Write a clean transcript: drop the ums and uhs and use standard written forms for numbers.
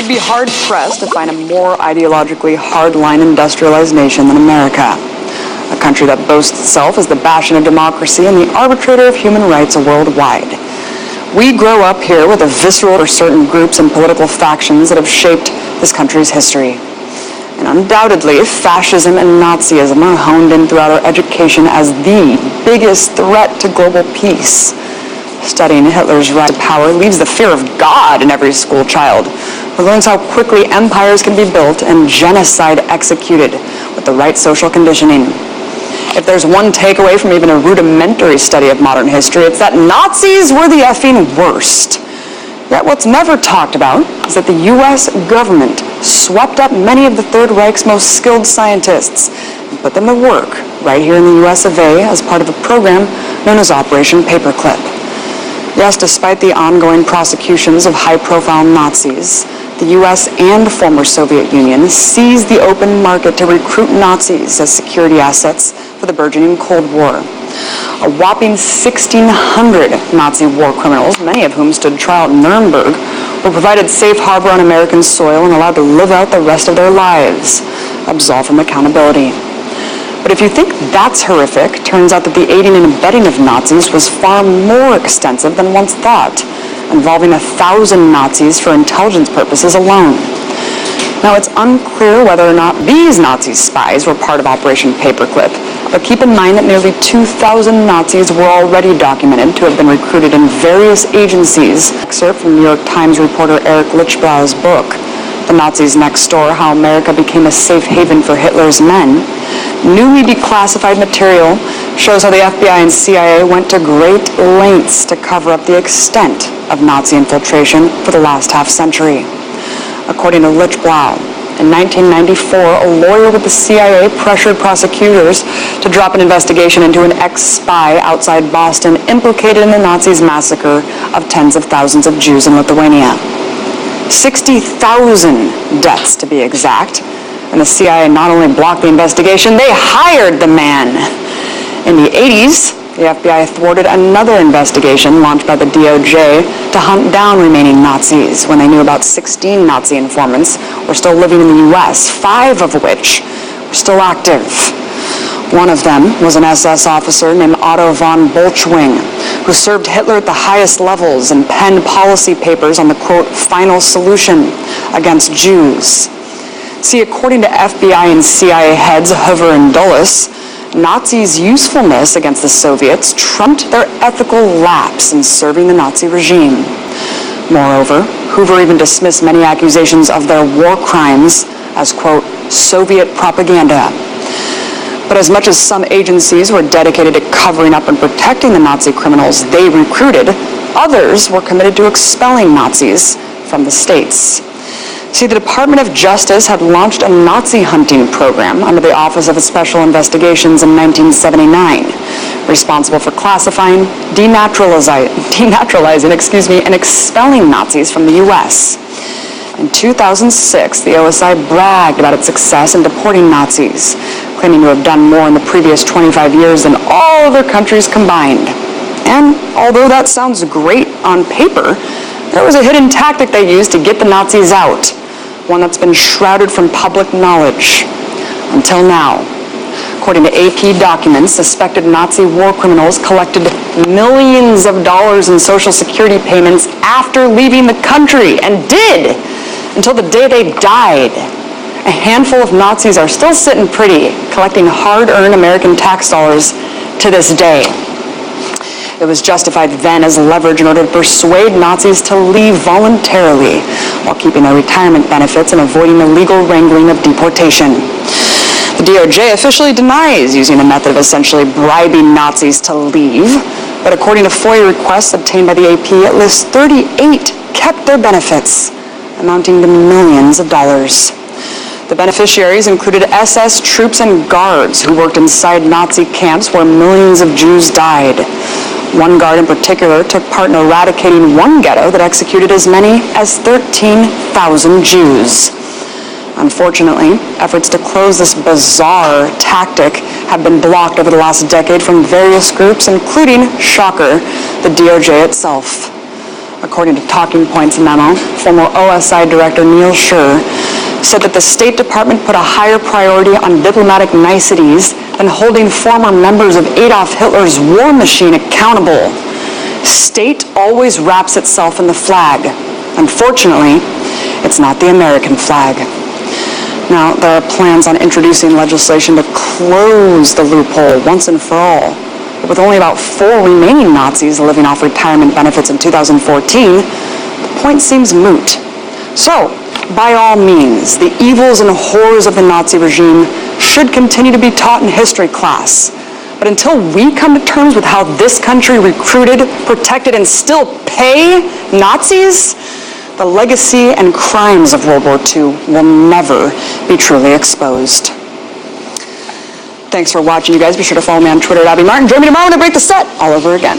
You'd be hard-pressed to find a more ideologically hardline industrialized nation than America, a country that boasts itself as the bastion of democracy and the arbitrator of human rights worldwide. We grow up here with a visceral for certain groups and political factions that have shaped this country's history. And undoubtedly, fascism and Nazism are honed in throughout our education as the biggest threat to global peace. Studying Hitler's rise to power leaves the fear of God in every school child, who learns how quickly empires can be built and genocide executed with the right social conditioning. If there's one takeaway from even a rudimentary study of modern history, it's that Nazis were the effing worst. Yet what's never talked about is that the U.S. government swept up many of the Third Reich's most skilled scientists and put them to work right here in the U.S. of A. as part of a program known as Operation Paperclip. Yes, despite the ongoing prosecutions of high-profile Nazis, the U.S. and former Soviet Union seized the open market to recruit Nazis as security assets for the burgeoning Cold War. A whopping 1,600 Nazi war criminals, many of whom stood trial at Nuremberg, were provided safe harbor on American soil and allowed to live out the rest of their lives, absolved from accountability. But if you think that's horrific, turns out that the aiding and abetting of Nazis was far more extensive than once thought, involving 1,000 Nazis for intelligence purposes alone. Now, it's unclear whether or not these Nazi spies were part of Operation Paperclip, but keep in mind that nearly 2,000 Nazis were already documented to have been recruited in various agencies. Excerpt from New York Times reporter Eric Lichblau's book, The Nazis Next Door, How America Became a Safe Haven for Hitler's Men. Newly declassified material shows how the FBI and CIA went to great lengths to cover up the extent of Nazi infiltration for the last half-century. According to Lichblau, in 1994, a lawyer with the CIA pressured prosecutors to drop an investigation into an ex-spy outside Boston implicated in the Nazis' massacre of tens of thousands of Jews in Lithuania. 60,000 deaths, to be exact. And the CIA not only blocked the investigation, they hired the man. In the 80s, the FBI thwarted another investigation launched by the DOJ to hunt down remaining Nazis when they knew about 16 Nazi informants were still living in the US, 5 of which were still active. One of them was an SS officer named Otto von Bolschwing, who served Hitler at the highest levels and penned policy papers on the, quote, final solution against Jews. See, according to FBI and CIA heads Hoover and Dulles, Nazis' usefulness against the Soviets trumped their ethical lapse in serving the Nazi regime. Moreover, Hoover even dismissed many accusations of their war crimes as, quote, Soviet propaganda. But as much as some agencies were dedicated to covering up and protecting the Nazi criminals they recruited, others were committed to expelling Nazis from the states. See, the Department of Justice had launched a Nazi hunting program under the Office of Special Investigations in 1979, responsible for classifying, denaturalizing, and expelling Nazis from the U.S. In 2006, the OSI bragged about its success in deporting Nazis, claiming to have done more in the previous 25 years than all other countries combined. And although that sounds great on paper, there was a hidden tactic they used to get the Nazis out, one that's been shrouded from public knowledge until now. According to AP documents, suspected Nazi war criminals collected millions of dollars in Social Security payments after leaving the country, and did until the day they died. A handful of Nazis are still sitting pretty, collecting hard-earned American tax dollars to this day. It was justified then as leverage in order to persuade Nazis to leave voluntarily while keeping their retirement benefits and avoiding the legal wrangling of deportation. The DOJ officially denies using the method of essentially bribing Nazis to leave, but according to FOIA requests obtained by the AP, at least 38 kept their benefits, amounting to millions of dollars. The beneficiaries included SS troops and guards who worked inside Nazi camps where millions of Jews died. One guard in particular took part in eradicating one ghetto that executed as many as 13,000 Jews. Unfortunately, efforts to close this bizarre tactic have been blocked over the last decade from various groups, including, shocker, the DOJ itself. according to Talking Points memo, former OSI Director Neil Schur said that the State Department put a higher priority on diplomatic niceties than holding former members of Adolf Hitler's war machine accountable. State always wraps itself in the flag. Unfortunately, it's not the American flag. Now, there are plans on introducing legislation to close the loophole once and for all. But with only about 4 remaining Nazis living off retirement benefits in 2014, the point seems moot. So, by all means, the evils and horrors of the Nazi regime should continue to be taught in history class. But until we come to terms with how this country recruited, protected, and still pay Nazis, the legacy and crimes of World War II will never be truly exposed. Thanks for watching, you guys. Be sure to follow me on Twitter at Abby Martin. Join me tomorrow when I break the set all over again.